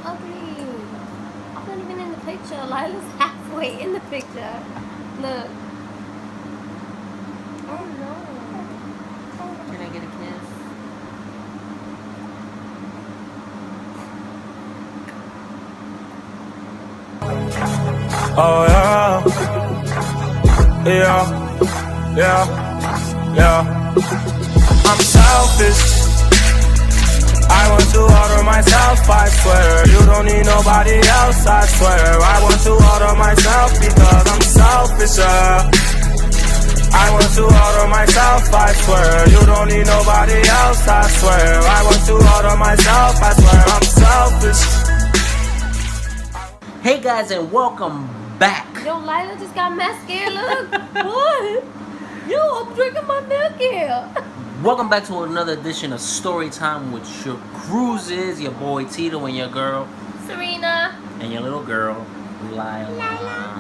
ugly. I'm not even in the picture. Lila's halfway in the picture. Look. Oh no. Can I get a kiss? Oh yeah, yeah. I'm selfish. I want to order myself, I swear. You don't need nobody else, I swear. I want to order myself because I'm selfish, I want to order myself, I swear. You don't need nobody else, I swear. I want to order myself, I swear. I'm selfish. Hey guys, and welcome back. Yo, Laila just got mascara. Look. What? Yo, I'm drinking my milk here. Welcome back to another edition of Story Time with your cruises, your boy Tito and your girl Serena. and your little girl Laila.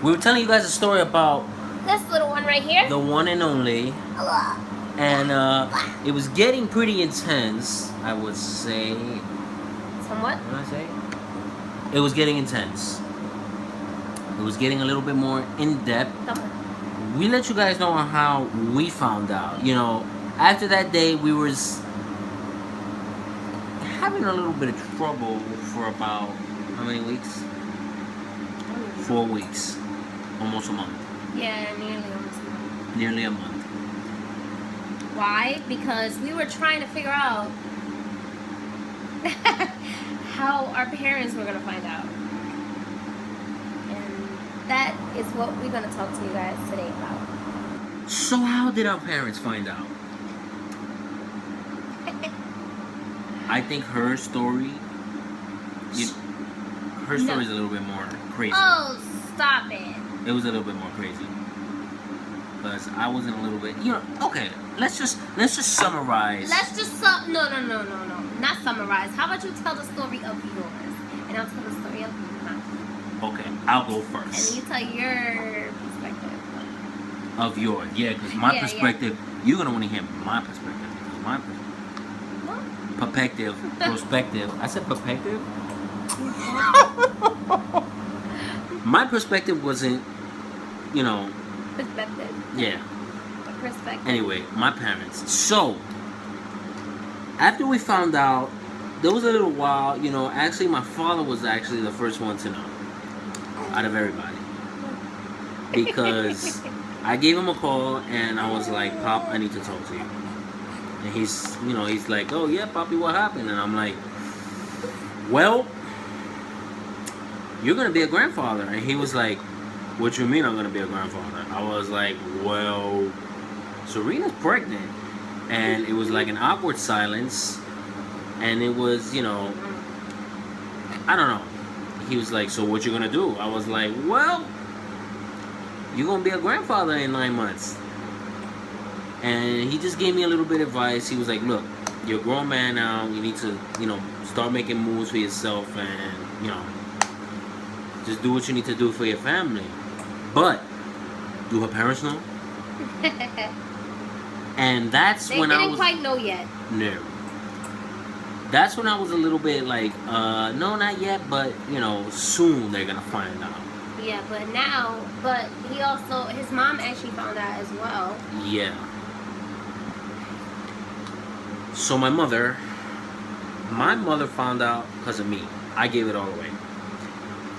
We were telling you guys a story about This little one right here. the one and only, and it was getting pretty intense, I would say. Somewhat. What did I say? It was getting intense. It was getting a little bit more in depth. We let you guys know on how we found out. You know, after that day, we was having a little bit of trouble for about how many weeks? 4 weeks, almost a month. Yeah, nearly almost a month. Nearly a month. Why? Because we were trying to figure out how our parents were going to find out. And that is what we're going to talk to you guys today about. So how did our parents find out? I think her story, her story is a little bit more crazy. Oh, stop it. It was a little bit more crazy. Because I wasn't a little bit, okay, let's just summarize. Let's just no. Not summarize. How about you tell the story of yours, and I'll tell the story of mine. Okay, I'll go And first. then you tell your perspective. Of yours, yeah, because my perspective, you're gonna want to hear my perspective. Because my perspective. I said perspective. My perspective wasn't, Perspective. yeah. Perspective. Anyway, my parents. So, after we found out, there was a little while, actually my father was actually the first one to know out of everybody. Because I gave him a call and I was like, Pop, I need to talk to you. And he's like, oh yeah, Poppy, what happened? And I'm like, well, you're going to be a grandfather. And he was like, what you mean I'm going to be a grandfather? I was like, well, Serena's pregnant. And it was like an awkward silence. And it was, I don't know. He was like, so what you going to do? I was like, well, you're going to be a grandfather in 9 months. And he just gave me a little bit of advice. He was like, look, you're a grown man now. You need to, start making moves for yourself and, just do what you need to do for your family. But, do her parents know? And that's They when I was... didn't quite know yet. No. That's when I was a little bit like, no, not yet, but, soon they're going to find out. Yeah, but his mom actually found out as well. Yeah. So my mother found out because of me. I gave it all away.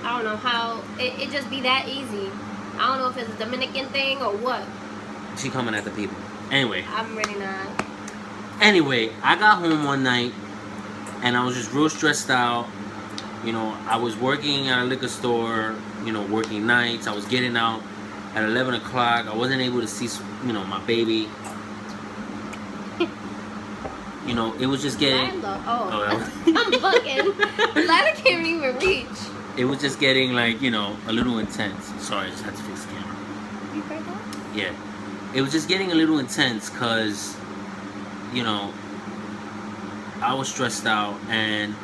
I don't know how it just be that easy. I don't know if it's a Dominican thing or what. She coming at the people. Anyway. I'm really not. Anyway, I got home one night and I was just real stressed out. I was working at a liquor store, working nights. I was getting out at 11 o'clock. I wasn't able to see, my baby. It was just getting... I'm bugging. Lila can't even reach. It was just getting, like, a little intense. Sorry, I just had to fix the camera. You heard that? Yeah. It was just getting a little intense because, I was stressed out and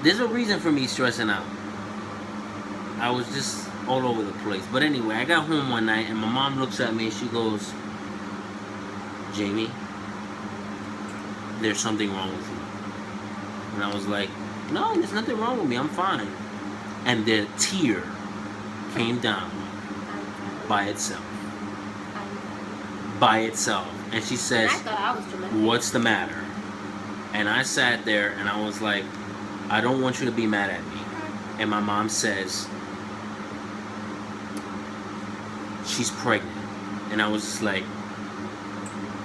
there's a reason for me stressing out. I was just all over the place. But anyway, I got home one night and my mom looks at me and she goes, Jamie, there's something wrong with you. And I was like, no, there's nothing wrong with me. I'm fine. And the tear came down by itself. By itself. And she says, And I thought I was dramatic. what's the matter? And I sat there and I was like, I don't want you to be mad at me. And my mom says, she's pregnant. And I was just like,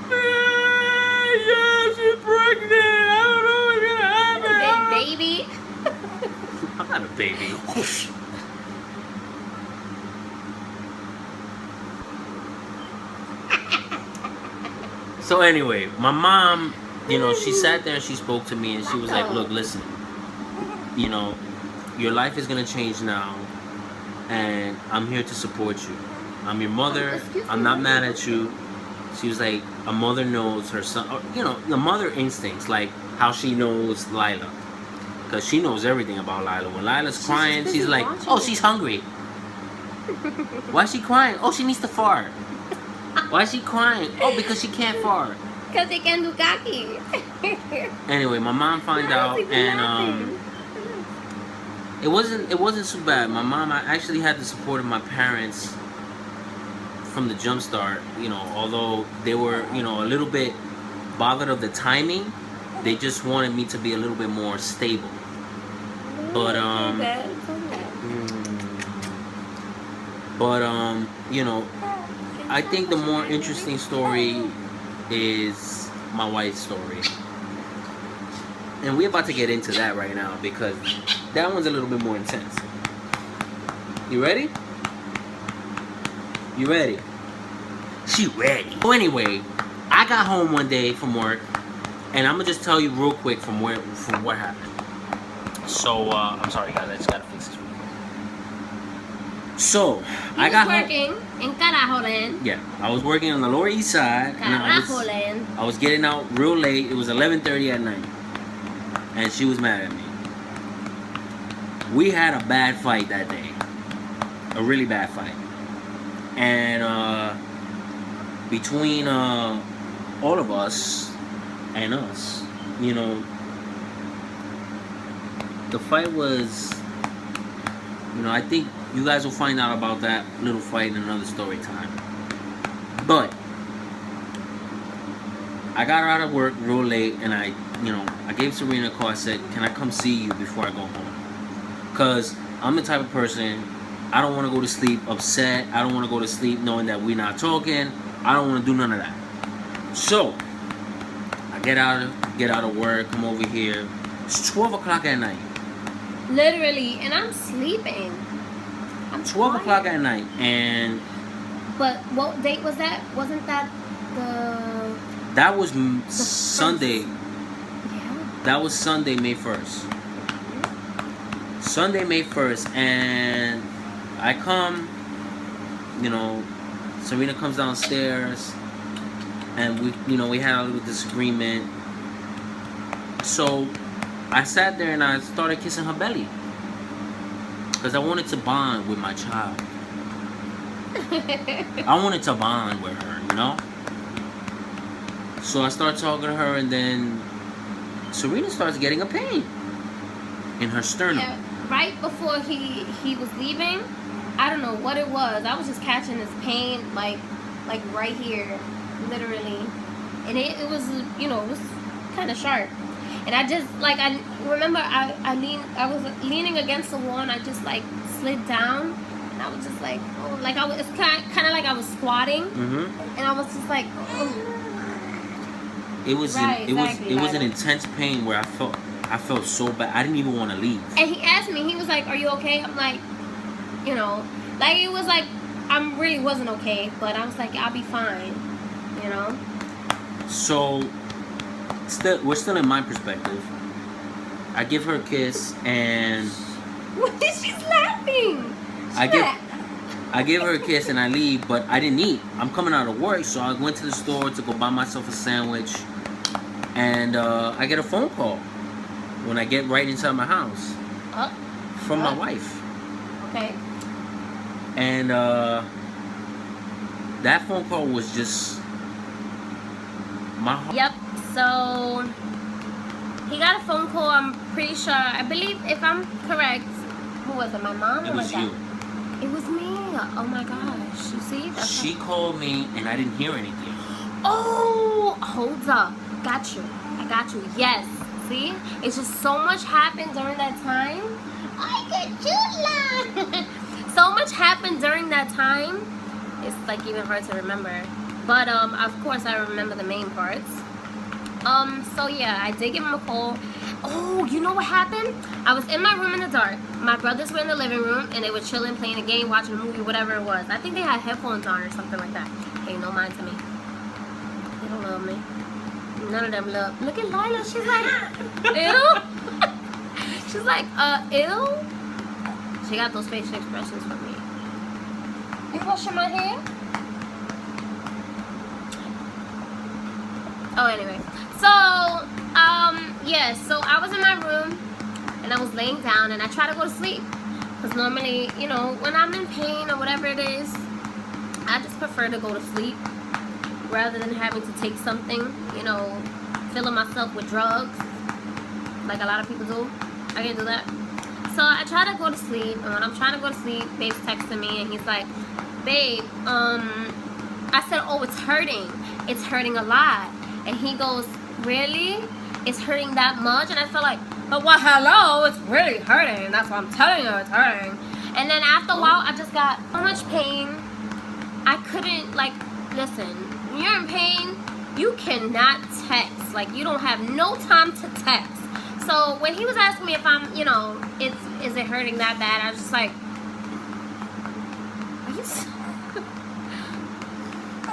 yeah, she's pregnant. I don't know what's gonna happen. Big baby. I'm not a baby. So anyway, my mom, you know, she sat there and she spoke to me and she was like, look, listen, you know, your life is gonna change now and I'm here to support you. I'm your mother. I'm not mad at you. She was like, a mother knows her son, or, you know, the mother instincts, like how she knows Laila. Because she knows everything about Laila. When Lila's crying, she's like, oh, she's hungry. Why is she crying? Oh, she needs to fart. Why is she crying? Oh, because she can't fart. Because they can do kaki. Anyway, my mom found out, and it wasn't so bad. My mom, I actually had the support of my parents from the jump start. You know, although they were, you know, a little bit bothered of the timing, they just wanted me to be a little bit more stable. But you know, I think the more interesting story is my wife's story. And we're about to get into that right now because that one's a little bit more intense. You ready? You ready? She ready. So anyway, I got home one day from work, and I'm gonna just tell you real quick from what happened. So I'm sorry guys, I just gotta fix this. So I got working in Carajo Land. Yeah, I was working on the Lower East Side, and I was getting out real late. It was 11:30 at night, and she was mad at me. We had a bad fight that day, a really bad fight, and between all of us and us, you know, the fight was, you know, I think you guys will find out about that little fight in another story time. But I got out of work real late, and I gave Serena a call. I said, can I come see you before I go home? Because I'm the type of person, I don't want to go to sleep upset. I don't want to go to sleep knowing that we're not talking. I don't want to do none of that. So I get out of work, come over here. It's 12 o'clock at night. Literally, and I'm sleeping. 12 o'clock at night, and... But what date was that? Wasn't that the... That was Sunday. Yeah. That was Sunday, May 1st. Sunday, May 1st, and I come, you know, Serena comes downstairs, and we had a little disagreement. So I sat there and I started kissing her belly. Because I wanted to bond with my child. I wanted to bond with her, you know? So I started talking to her, and then Serena starts getting a pain in her sternum. Yeah, right before he was leaving, I don't know what it was. I was just catching this pain, like right here, literally. And it was, you know, it was kind of sharp. And I just, like, I remember I was leaning against the wall, and I just, like, slid down, and I was just like, oh, like, it's kind of like I was squatting, and I was just like, oh. It was an intense pain where I felt so bad. I didn't even want to leave. And he asked me, he was like, are you okay? I'm like, you know, like, it was like, I really wasn't okay, but I was like, I'll be fine, you know? So... we're still in my perspective. I give her a kiss, and she's laughing. I give her a kiss and I leave, but I didn't eat. I'm coming out of work, so I went to the store to go buy myself a sandwich, and I get a phone call when I get right inside my house from my wife. Okay. And that phone call was just my heart. Yep. So He got a phone call, I'm pretty sure. I believe, if I'm correct, who was it? My mom or It my was dad? you. It was me. Oh my gosh. You see? She called me and I didn't hear anything. Oh, hold up. Got you. I got you. Yes. See? It's just so much happened during that time. I get you. So much happened during that time. It's like even hard to remember. But of course I remember the main parts. So yeah, I did give him a call. Oh, you know what happened? I was in my room in the dark. My brothers were in the living room and they were chilling, playing a game, watching a movie, whatever it was. I think they had headphones on or something like that. Hey, no mind to me. They don't love me. None of them love. Look at Laila. She's like, ew. She's like, ew. She got those facial expressions for me. You washing my hair? Oh, anyway. So, yeah. So I was in my room and I was laying down and I tried to go to sleep. Because normally, you know, when I'm in pain or whatever it is, I just prefer to go to sleep rather than having to take something, you know, filling myself with drugs like a lot of people do. I can't do that. So I try to go to sleep, and when I'm trying to go to sleep, babe's texting me and he's like, babe, I said, oh, it's hurting. It's hurting a lot. And he goes, really? It's hurting that much? And I felt like, but well, hello, it's really hurting. That's what I'm telling you, it's hurting. And then after a while, I just got so much pain. I couldn't, like, listen, when you're in pain, you cannot text. Like, you don't have no time to text. So when he was asking me if I'm, you know, is it hurting that bad, I was just like,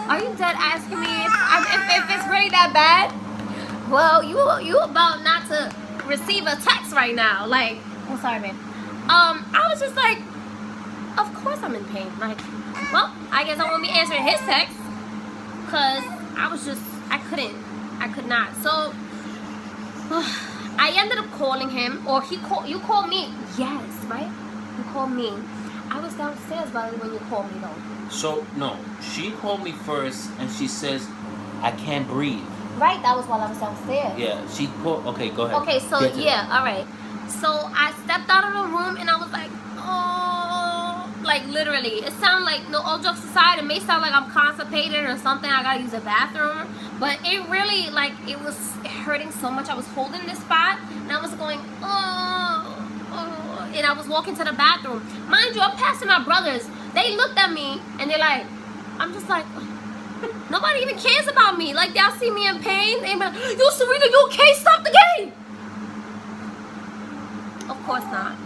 are you dead asking me if it's really that bad? Well, you about not to receive a text right now. Like, I'm sorry, man. I was just like, of course I'm in pain. Like, well, I guess I won't be answering his text, cause I could not. So I ended up calling him, or you called me. Yes, right? You called me. I was downstairs, by the way, when you called me, though. So, no. She called me first, and she says, I can't breathe. Right, that was while I was downstairs. Yeah, she called. Okay, go ahead. Okay, so, yeah, all right. So, I stepped out of the room, and I was like, oh, like, literally. It sounded like, no, all jokes aside, it may sound like I'm constipated or something. I gotta use a bathroom. But it really, like, it was hurting so much. I was holding this spot, and I was going, oh, and I was walking to the bathroom. Mind you, I'm passing my brothers. They looked at me, and they're like, I'm just like, nobody even cares about me. Like, y'all see me in pain. They be like, yo, Serena, you okay? Stop the game. Of course not.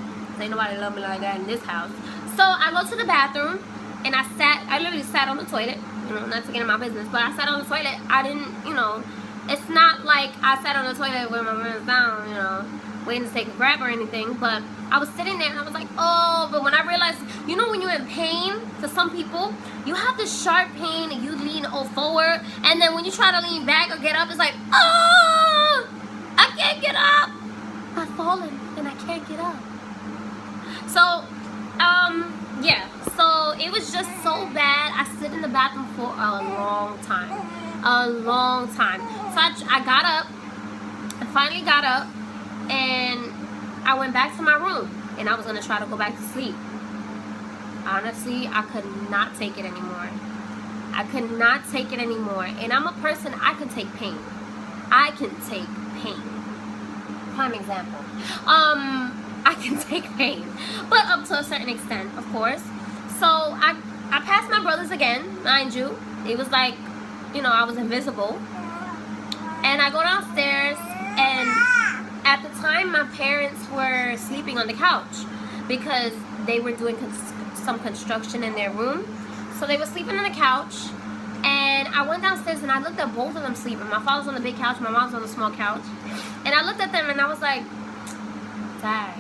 Ain't nobody love me like that in this house. So I go to the bathroom, and I literally sat on the toilet. You know, not to get in my business, but I sat on the toilet. I didn't, you know, it's not like I sat on the toilet with my hands down, you know, waiting to take a grab or anything, but I was sitting there and I was like, oh, but when I realized, you know, when you're in pain, for some people, you have this sharp pain and you lean forward, and then when you try to lean back or get up, it's like, oh, I can't get up. I've fallen and I can't get up. So, yeah, so it was just so bad. I sit in the bathroom for a long time. So I got up, I finally got up, and I went back to my room, and I was going to try to go back to sleep. Honestly, I could not take it anymore. I could not take it anymore. And I'm a person, I can take pain. I can take pain. Prime example. I can take pain, but up to a certain extent, of course. So I passed my brothers again, mind you. It was like, you know, I was invisible. And I go downstairs, and at the time, my parents were sleeping on the couch because they were doing some construction in their room. So they were sleeping on the couch, and I went downstairs and I looked at both of them sleeping. My father's on the big couch, my mom's on the small couch. And I looked at them and I was like, Dad,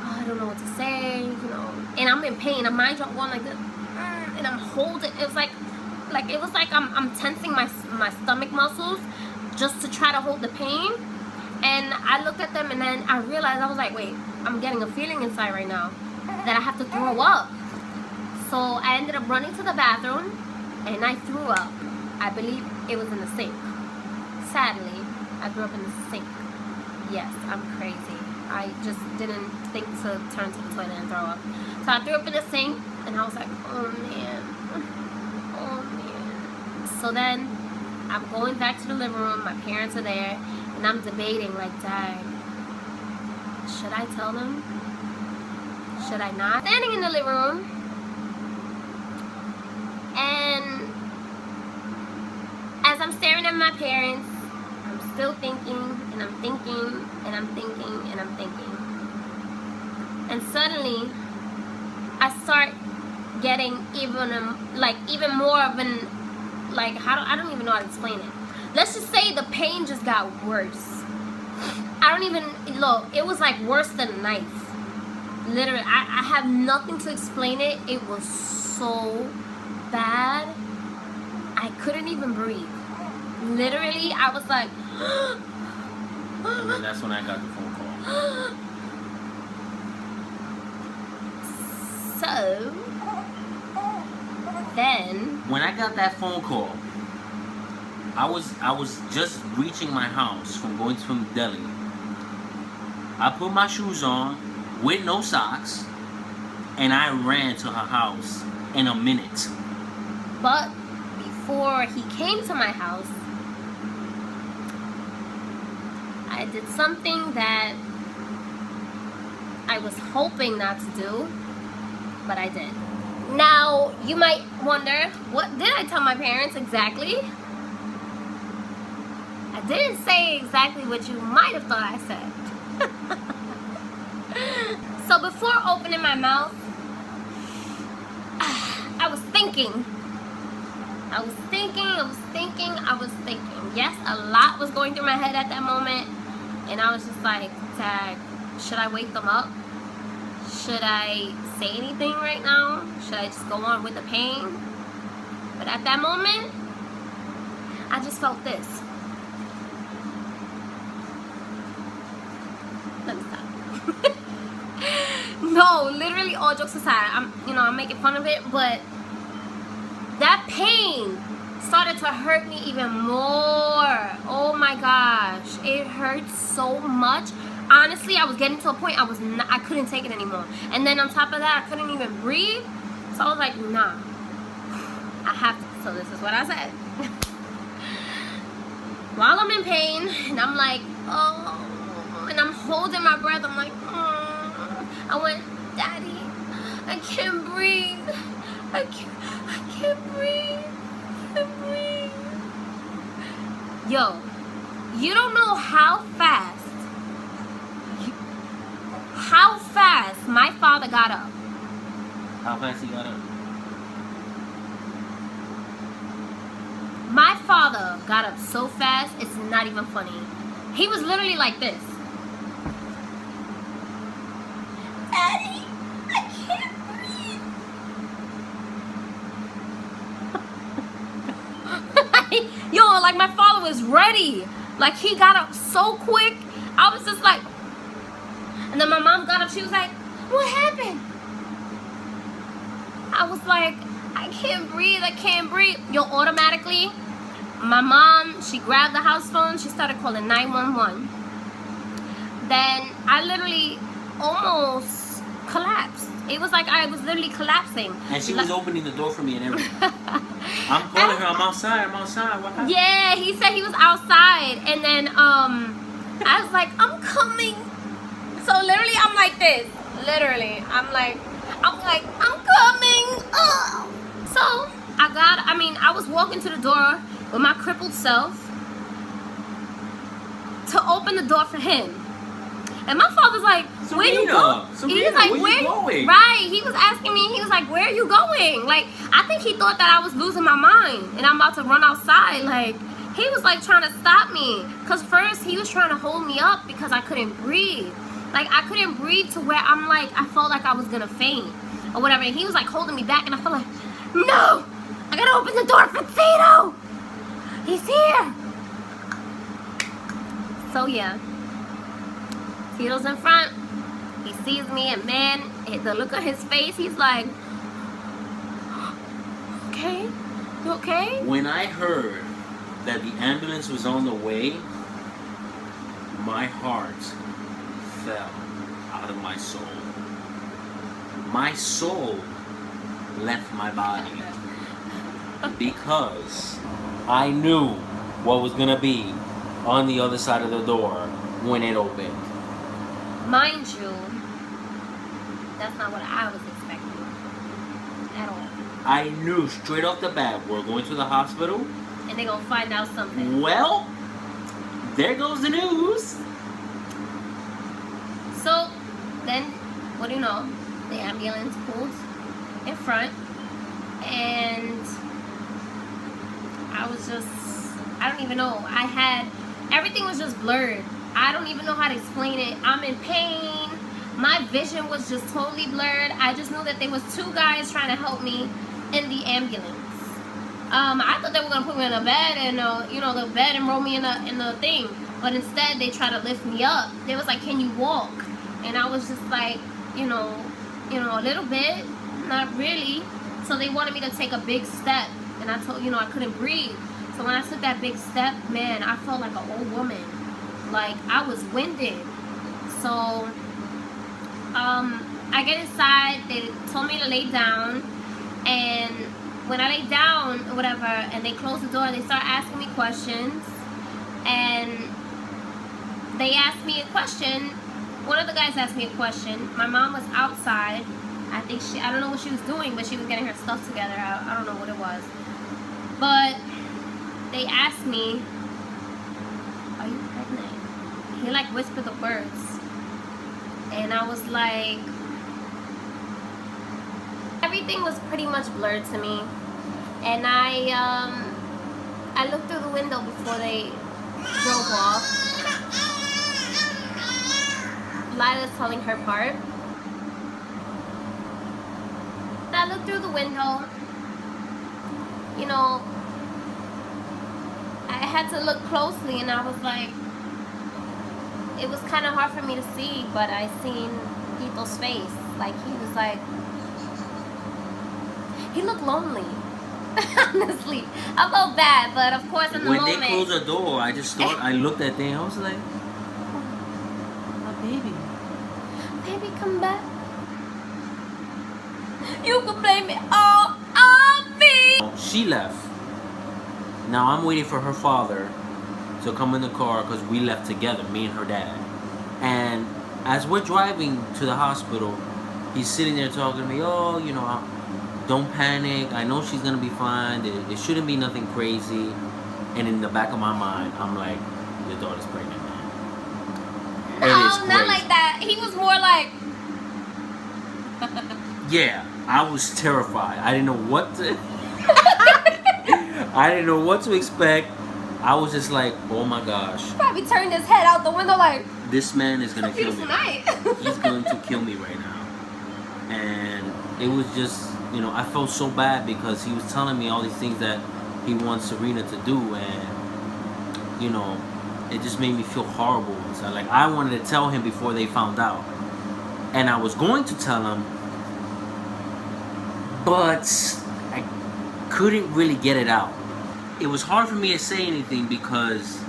I don't know what to say, you know. And I'm in pain. And mind you, I'm going like this, and I'm holding. It was like I'm tensing my stomach muscles just to try to hold the pain. And I looked at them, and then I realized, I was like, wait, I'm getting a feeling inside right now that I have to throw up. So I ended up running to the bathroom, and I threw up. I believe it was in the sink. Sadly, I threw up in the sink. Yes, I'm crazy. I just didn't think to turn to the toilet and throw up. So I threw up in the sink, and I was like, oh man. Oh man. So then I'm going back to the living room. My parents are there, and I'm debating, like, Dad, should I tell them? Should I not? Standing in the living room, and as I'm staring at my parents, I'm still thinking, and I'm thinking, and I'm thinking, and I'm thinking. And suddenly, I start getting even more of an, like, I don't even know how to explain it. Let's just say the pain just got worse. I don't even, look, it was like worse than a knife. Literally, I have nothing to explain it. It was so bad. I couldn't even breathe. Literally, I was like, and then that's when I got the phone call. So, then when I got that phone call, I was just reaching my house from going from Delhi. I put my shoes on with no socks, and I ran to her house in a minute. But before he came to my house, I did something that I was hoping not to do, but I did. Now, you might wonder, what did I tell my parents exactly? I didn't say exactly what you might have thought I said. So before opening my mouth, I was thinking. Yes, a lot was going through my head at that moment. And I was just like, Dad, should I wake them up? Should I say anything right now? Should I just go on with the pain? But at that moment, I just felt this. Let me stop. No, literally, all jokes aside, I'm making fun of it, but that pain started to hurt me even more. Oh my gosh, it hurt so much. Honestly, I was getting to a point I couldn't take it anymore. And then on top of that, I couldn't even breathe. So I was like, nah, I have to. So this is what I said. While I'm in pain, and I'm like, oh, and I'm holding my breath, I'm like, I went, Daddy, I can't breathe. I can't breathe. Yo, you don't know how fast my father got up. How fast he got up? My father got up so fast, it's not even funny. He was literally like this. Daddy, I can't breathe. Yo, like my father was ready. Like he got up so quick. I was just like, and then my mom got up, she was like, what happened? I was like, I can't breathe. Yo, automatically, my mom, she grabbed the house phone, she started calling 911. Then I literally almost collapsed. It was like I was literally collapsing. And she was opening the door for me and everything. I'm calling her, I'm outside. What happened? Yeah, he said he was outside. And then I was like, I'm coming. So literally, I'm like this. Literally, I'm like, I'm coming. So I was walking to the door with my crippled self to open the door for him. And my father's like, where you going? He's like, where you going? Right, he was asking me, he was like, where are you going? Like, I think he thought that I was losing my mind and I'm about to run outside. Like, he was like trying to stop me. Because first he was trying to hold me up because I couldn't breathe. Like, I couldn't breathe to where I'm like, I felt like I was gonna faint or whatever. And he was like holding me back and I felt like, no, I gotta open the door for Tito. He's here. So yeah, Tito's in front. He sees me and man, the look on his face, he's like, okay, you okay? When I heard that the ambulance was on the way, my heart fell out of my soul. My soul left my body because I knew what was gonna be on the other side of the door when it opened. Mind you, that's not what I was expecting at all. I knew straight off the bat we're going to the hospital. And they're gonna find out something. Well, there goes the news. So then, what do you know? The ambulance pulled in front, and I don't even know. Everything was just blurred. I don't even know how to explain it. I'm in pain. My vision was just totally blurred. I just knew that there was two guys trying to help me in the ambulance. I thought they were gonna put me in a bed and the bed and roll me in the thing, but instead they tried to lift me up. They was like, "Can you walk?" And I was just like, a little bit, not really. So they wanted me to take a big step, and I told I couldn't breathe. So when I took that big step, man, I felt like an old woman. Like I was winded. So I get inside. They told me to lay down, and when I lay down or whatever, and they close the door, they start asking me questions, and they asked me a question. One of the guys asked me a question. My mom was outside. I don't know what she was doing, but she was getting her stuff together. I don't know what it was. But they asked me, "Are you pregnant?" He like whispered the words. And I was like, everything was pretty much blurred to me. And I looked through the window before they drove off. Laila's telling her part. And I looked through the window. I had to look closely, and I was like, it was kind of hard for me to see, but I seen Tito's face. Like, he looked lonely. Honestly, I felt bad, but of course in the moment. When they closed the door, I just thought, I looked at them, I was like, "Oh, baby. Baby, come back. You can blame it all on me." She left. Now I'm waiting for her father to come in the car because we left together, me and her dad. And as we're driving to the hospital, he's sitting there talking to me, "Oh, don't panic. I know she's going to be fine. It shouldn't be nothing crazy." And in the back of my mind, I'm like, "Your daughter's pregnant, man." No, not like that. He was more like... Yeah, I was terrified. I didn't know what to... I didn't know what to expect. I was just like, "Oh my gosh." Probably turned his head out the window like... This man is going to kill me. Night. He's going to kill me right now. And it was just... I felt so bad because he was telling me all these things that he wants Serena to do, and it just made me feel horrible. So I wanted to tell him before they found out, and I was going to tell him, but I couldn't really get it out. It was hard for me to say anything because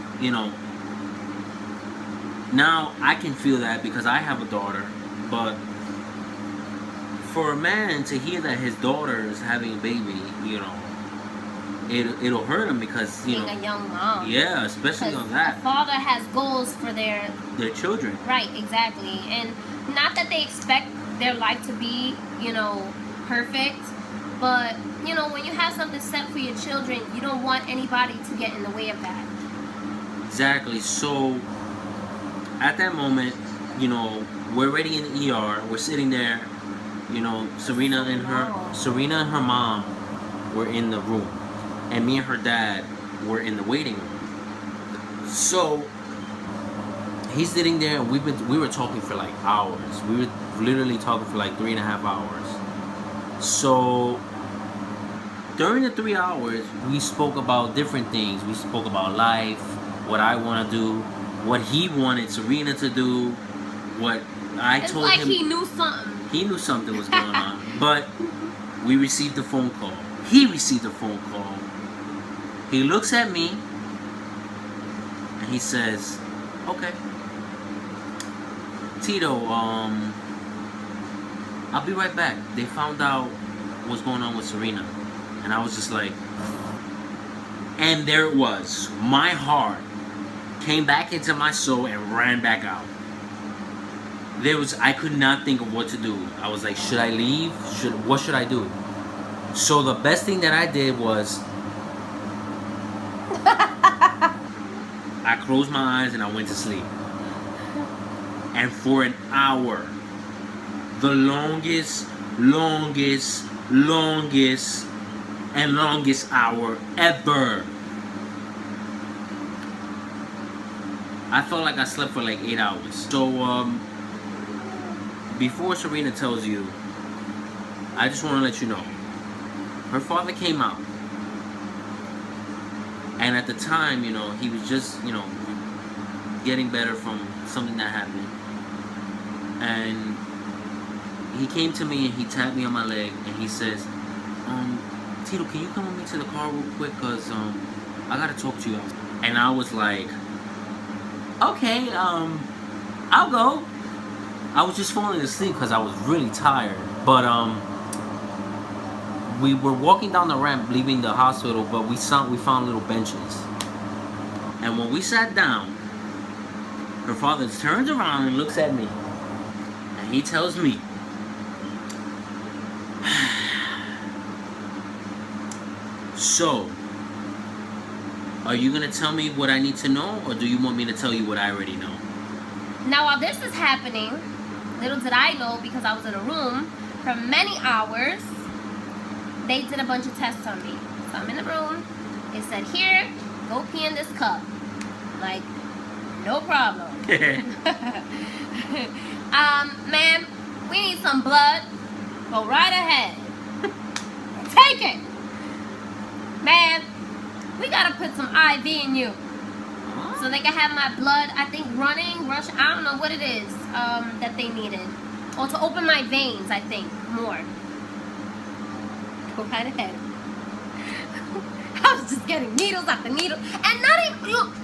now I can feel that because I have a daughter, but for a man to hear that his daughter is having a baby, it'll hurt him because being a young mom. Yeah, especially on that. A father has goals for their children. Right, exactly, and not that they expect their life to be, perfect, but when you have something set for your children, you don't want anybody to get in the way of that. Exactly. So at that moment, we're already in the ER. We're sitting there. Serena and her mom were in the room, and me and her dad were in the waiting room. So he's sitting there, and we were talking for like hours. We were literally talking for like 3.5 hours. So during the 3 hours, we spoke about different things. We spoke about life, what I want to do, what he wanted Serena to do, what I told him. It's like he knew something. He knew something was going on. But we received a phone call. He received a phone call. He looks at me and he says, "Okay." Tito, I'll be right back. They found out what's going on with Serena. And I was just like, and there it was. My heart came back into my soul and ran back out. I could not think of what to do. I was like, should I leave? What should I do? So the best thing that I did was I closed my eyes and I went to sleep. And for an hour, the longest hour ever, I felt like I slept for like 8 hours. So before Serena tells you, I just want to let you know, her father came out, and at the time, you know, he was just, you know, getting better from something that happened. And he came to me and he tapped me on my leg and he says, Tito, can you come with me to the car real quick? Because I got to talk to you. And I was like, okay, I'll go. I was just falling asleep because I was really tired. But we were walking down the ramp leaving the hospital, but we found little benches. And when we sat down, her father turns around and looks at me. And he tells me, so, are you going to tell me what I need to know, or do you want me to tell you what I already know? Now, while this is happening, little did I know, because I was in a room for many hours, they did a bunch of tests on me. So I'm in the room. They said, here, go pee in this cup. Like, no problem. Ma'am, we need some blood. Go right ahead. Take it. Man, we gotta put some IV in you. So they can have my blood, I think, rush, I don't know what it is that they needed. Or to open my veins, I think, more. Go right ahead. I was just getting needles after needles. And not even, look.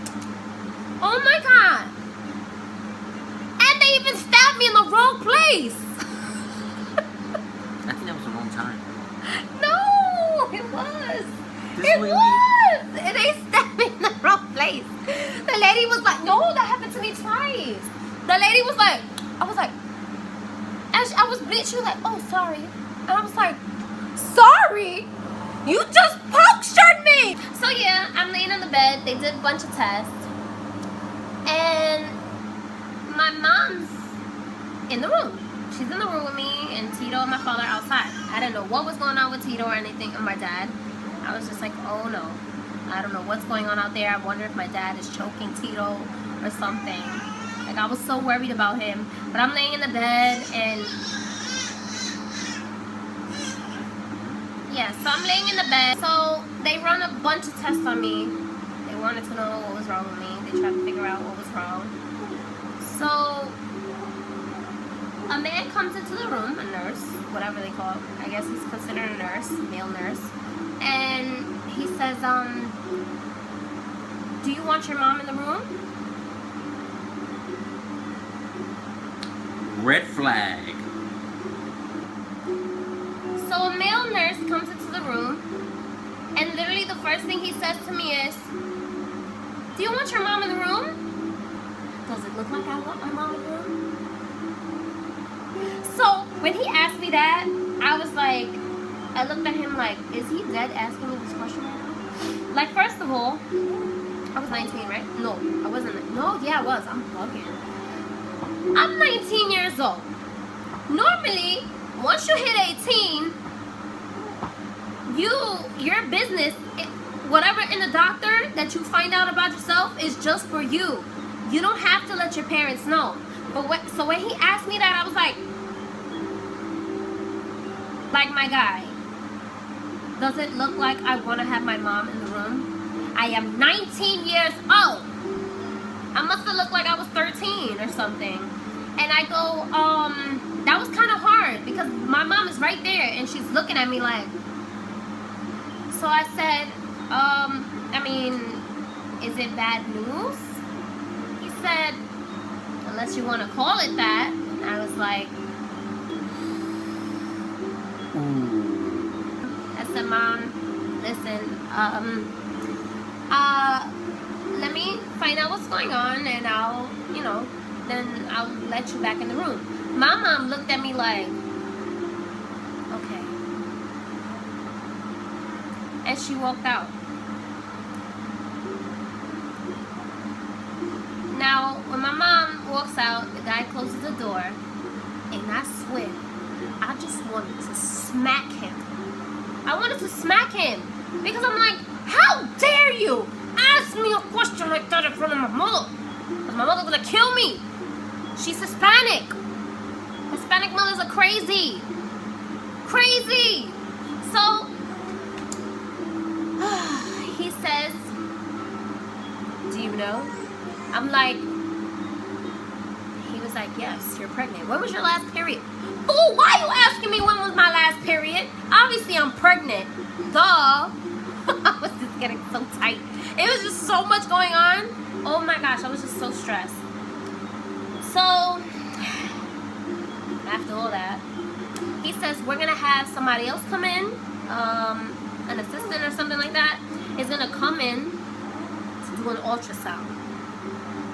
Oh my God. And they even stabbed me in the wrong place. I think that was the wrong time. No, it was. It was. They stabbed me in the wrong place. The lady was like, no, that happened to me twice. The lady was like, I was like, and I was bleeding. She was like, oh, sorry. And I was like, sorry? You just punctured me. So yeah, I'm laying on the bed. They did a bunch of tests. And my mom's in the room. She's in the room with me, and Tito and my father are outside. I didn't know what was going on with Tito or anything, and my dad. I was just like, oh no. I don't know what's going on out there. I wonder if my dad is choking Tito or something. Like, I was so worried about him. But I'm laying in the bed, and yeah, so I'm laying in the bed. So they run a bunch of tests on me. They wanted to know what was wrong with me. They tried to figure out what was wrong. So a man comes into the room, a nurse, whatever they call it. I guess he's considered a nurse, male nurse. And he says, do you want your mom in the room? Red flag. So a male nurse comes into the room, and literally the first thing he says to me is, do you want your mom in the room? Does it look like I want my mom in the room? So when he asked me that, I was like, I looked at him like, is he dead asking me this question right now? Like, first of all, I was 19, right? No, I wasn't. No, yeah, I was. I'm bugging. I'm 19 years old. Normally, once you hit 18, your business, whatever in the doctor that you find out about yourself is just for you. You don't have to let your parents know. But so when he asked me that, I was like my guy, does it look like I want to have my mom in the room? I am 19 years old. I must have looked like I was 13 or something. And I go, that was kind of hard because my mom is right there and she's looking at me like. So I said, I mean, is it bad news? He said, unless you want to call it that. And I was like, I said, Mom, listen, let me find out what's going on, and I'll, then I'll let you back in the room. My mom looked at me like, okay. And she walked out. Now, when my mom walks out, the guy closes the door, and I swear, I just wanted to smack him. I wanted to smack him because I'm like, how dare you ask me a question like that in front of my mother? Because my mother's gonna kill me. She's Hispanic. Hispanic mothers are crazy. Crazy. So, he says, do you know? I'm like, he was like, yes, you're pregnant. When was your last period? Fool, why are you asking me when was my last period? Obviously, I'm pregnant. Duh. I was just getting so tight. It was just so much going on. Oh my gosh, I was just so stressed. So, after all that, he says, we're going to have somebody else come in, an assistant or something like that, is going to come in to do an ultrasound.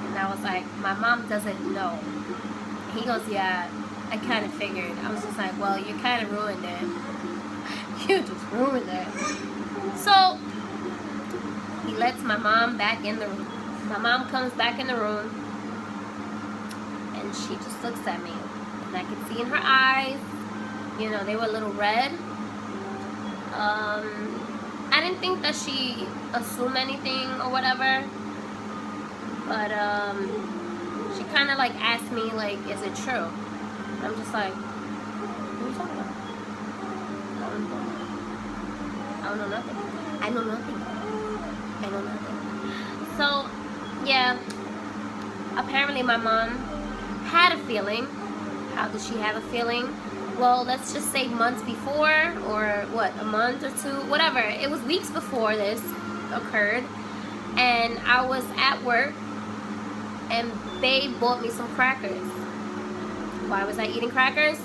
And I was like, my mom doesn't know. And he goes, yeah, I kind of figured. I was just like, well, you kind of ruined it. You just ruined it. So, he lets my mom back in the room. My mom comes back in the room, and she just looks at me. And I could see in her eyes, they were a little red. I didn't think that she assumed anything or whatever. But, she kind of, asked me, is it true? And I'm just like, what are you talking about? I don't know nothing. I know nothing. So, yeah. Apparently my mom had a feeling. How did she have a feeling? Well, let's just say months before, or what, a month or two, whatever. It was weeks before this occurred. And I was at work, and Babe bought me some crackers. Why was I eating crackers?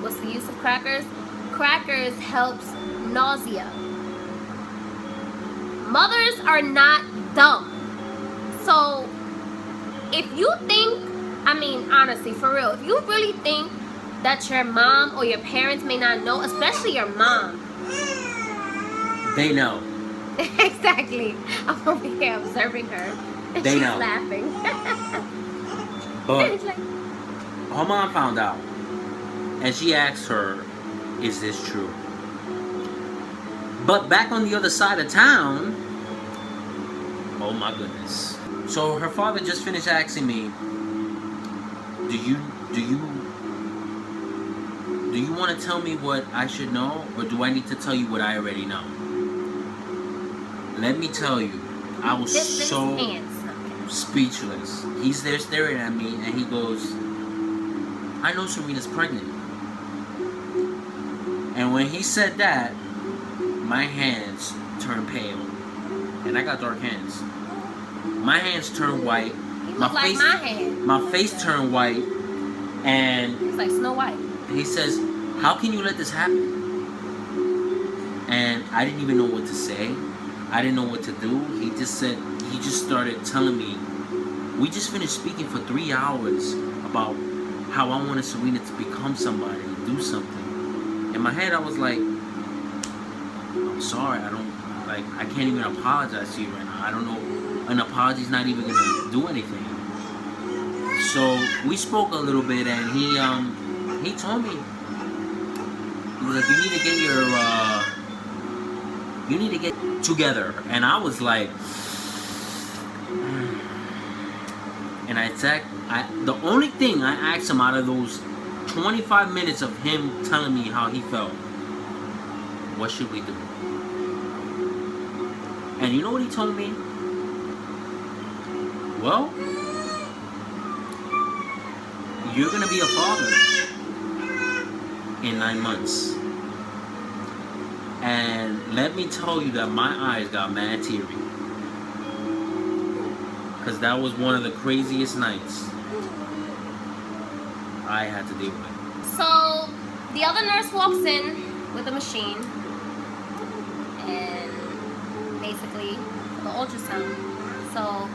What's the use of crackers? Crackers helps nausea. Mothers are not dumb. So, if you think, honestly, for real, if you really think that your mom or your parents may not know, especially your mom. They know. Exactly. I'm over here observing her. And They she's know. laughing. But her mom found out. And she asked her, is this true? But back on the other side of town, oh my goodness. So her father just finished asking me, do you want to tell me what I should know, or do I need to tell you what I already know? Let me tell you, I was so speechless. He's there staring at me, and he goes, I know Serena's pregnant. And when he said that, my hands turned pale. And I got dark hands. My hands turned white. My hand. My face turned white. And it's like Snow White. He says, how can you let this happen? And I didn't even know what to say. I didn't know what to do. He just started telling me, we just finished speaking for 3 hours about how I wanted Serena to become somebody and do something. In my head, I was like, I'm sorry, I can't even apologize to you right now. I don't know, an apology's not even gonna do anything. So we spoke a little bit, and he told me, he was like, you need to get together. And I was like, and the only thing I asked him out of those 25 minutes of him telling me how he felt, what should we do? And you know what he told me? Well, you're gonna be a father in 9 months. And let me tell you that my eyes got mad teary. Because that was one of the craziest nights I had to deal with it. So the other nurse walks in with a machine and basically the ultrasound. So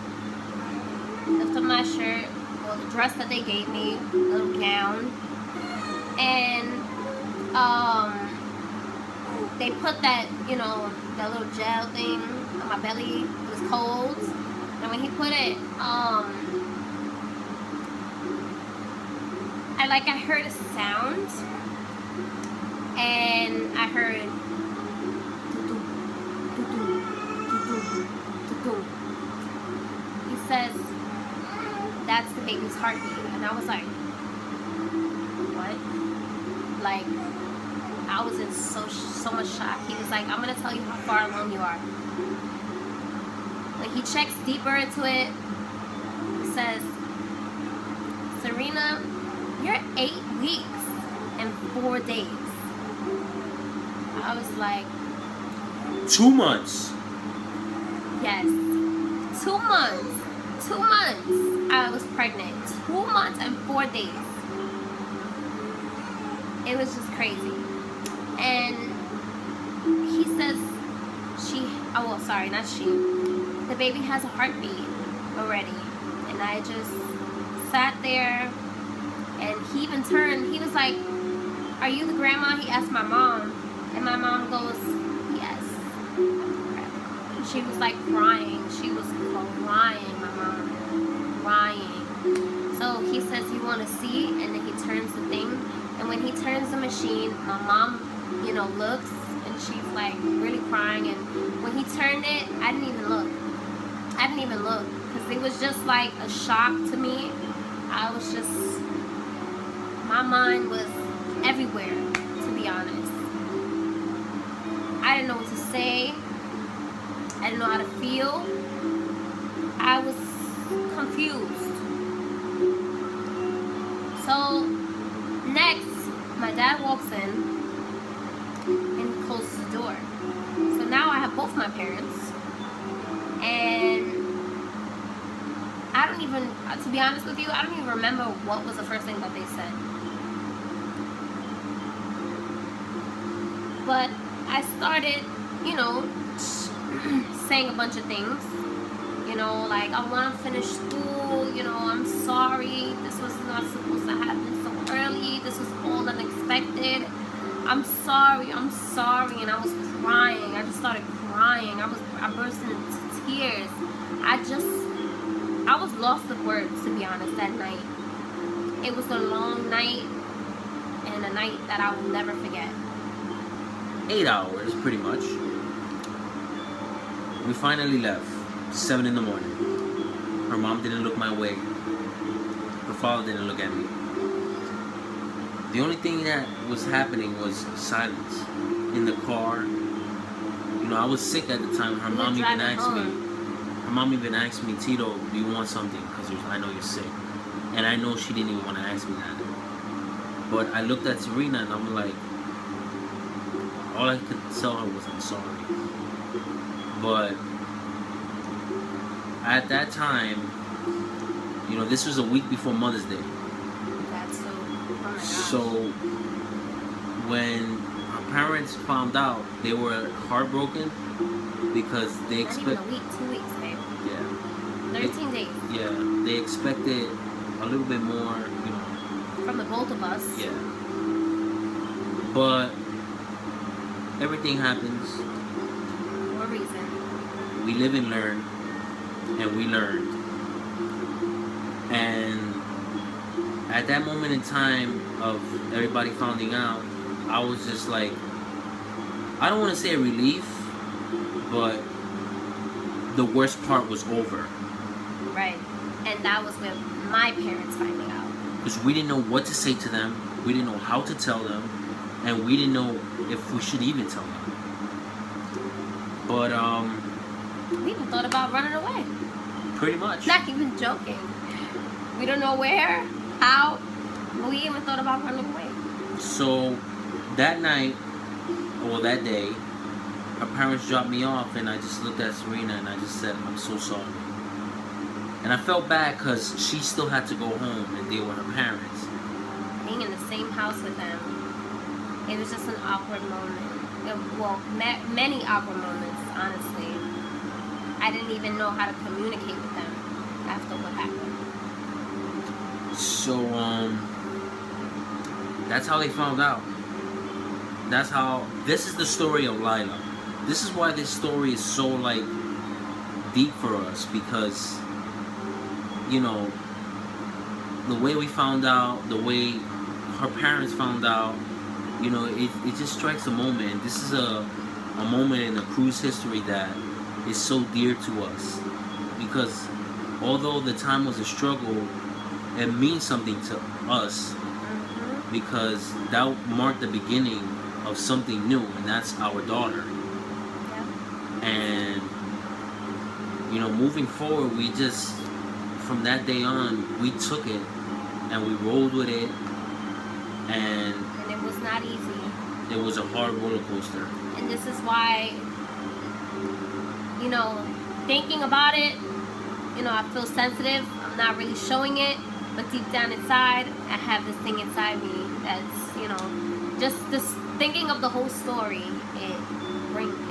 lift up my shirt, well, the dress that they gave me, little gown, and they put that, you know, that little gel thing on my belly. It was cold, and when he put it, I heard a sound, and I heard he says, "That's the baby's heartbeat," and I was like, "What?" Like, I was in so much shock. He was like, "I'm gonna tell you how far along you are." When he checks deeper into it, he says, "Serena, you're 8 weeks and 4 days." I was like, 2 months. yes, 2 months. 2 months I was pregnant. 2 months and 4 days. It was just crazy. And he says not she. The baby has a heartbeat already. And I just sat there, and he even turned. He was like, "Are you the grandma?" He asked my mom. And my mom goes, "Yes, I'm the grandma." She was like crying. She was crying, my mom. Crying. So he says, "You want to see?" And then he turns the thing. And when he turns the machine, my mom, you know, looks, and she's like really crying. And when he turned it, I didn't even look. Because it was just like a shock to me. I was just, my mind was everywhere, to be honest. I didn't know what to say. I didn't know how to feel. I was confused. So next, my dad walks in and closes the door. So now I have both my parents. And I don't even, to be honest with you, I don't even remember what was the first thing that they said. But I started, you know, saying a bunch of things. You know, like, I want to finish school. You know, I'm sorry. This was not supposed to happen so early. This was all unexpected. I'm sorry. And I was crying. I just started crying. I burst into tears. I was lost with words, to be honest, that night. It was a long night, and a night that I will never forget. 8 hours, pretty much. We finally left. 7 in the morning. Her mom didn't look my way. Her father didn't look at me. The only thing that was happening was silence in the car. You know, I was sick at the time. Her mom even asked me, "Tito, do you want something? Because I know you're sick." And I know she didn't even want to ask me that. But I looked at Serena and I'm like, all I could tell her was, "I'm sorry." But at that time, you know, this was a week before Mother's Day. That's so, oh my gosh. So when our parents found out, they were heartbroken because they Not even a week, 2 weeks, babe. Yeah. 13 days. Yeah, they expected a little bit more, you know. From the both of us. Yeah. But everything happens. For a reason. We live and learn, and we learned. And at that moment in time of everybody finding out, I was just like, I don't want to say a relief, but the worst part was over. Right. And that was with my parents finding out. Because we didn't know what to say to them, we didn't know how to tell them, and we didn't know if we should even tell them. But we even thought about running away. Pretty much. Not even joking. We don't know where, how, but we even thought about running away. So that night, or that day, her parents dropped me off, and I just looked at Serena and I just said, "I'm so sorry." And I felt bad because she still had to go home and deal with her parents. Being in the same house with them, it was just an awkward moment. Well, many awkward moments, honestly. I didn't even know how to communicate with them after what happened. So, that's how they found out. This is the story of Laila. This is why this story is so, like, deep for us, because, you know, the way we found out, the way her parents found out, you know, it just strikes a moment. This is a moment in the cruise history that is so dear to us, because although the time was a struggle, it means something to us, because that marked the beginning of something new, and that's our daughter. Yeah. And, you know, moving forward, we just, from that day on, we took it and we rolled with it, and it was not easy. It was a hard roller coaster. And this is why, you know, thinking about it, you know, I feel sensitive. I'm not really showing it, but deep down inside, I have this thing inside me that's, you know, just this thinking of the whole story,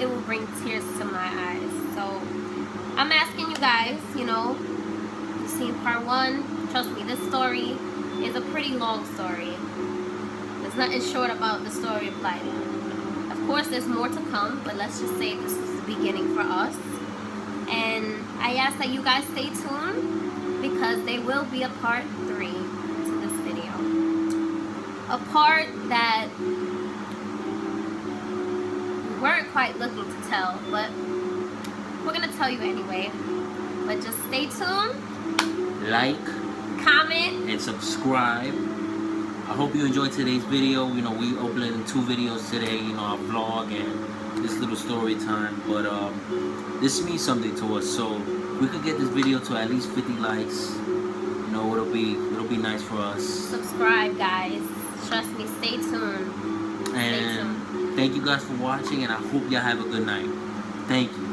it will bring tears to my eyes. So I'm asking you guys, you know, you've seen part 1. Trust me, this story is a pretty long story. There's nothing short about the story of Laila. Of course, there's more to come, but let's just say this is the beginning for us. And I ask that you guys stay tuned, because there will be a part 3 to this video. A part that we weren't quite looking to tell, but we're going to tell you anyway. But just stay tuned. Like, comment, and subscribe. I hope you enjoyed today's video. You know, we uploaded 2 videos today, you know, our vlog and this little story time. But this means something to us, so we could get this video to at least 50 likes. You know, it'll be nice for us. Subscribe, guys. Trust me, stay tuned. And thank you guys for watching, and I hope y'all have a good night. Thank you.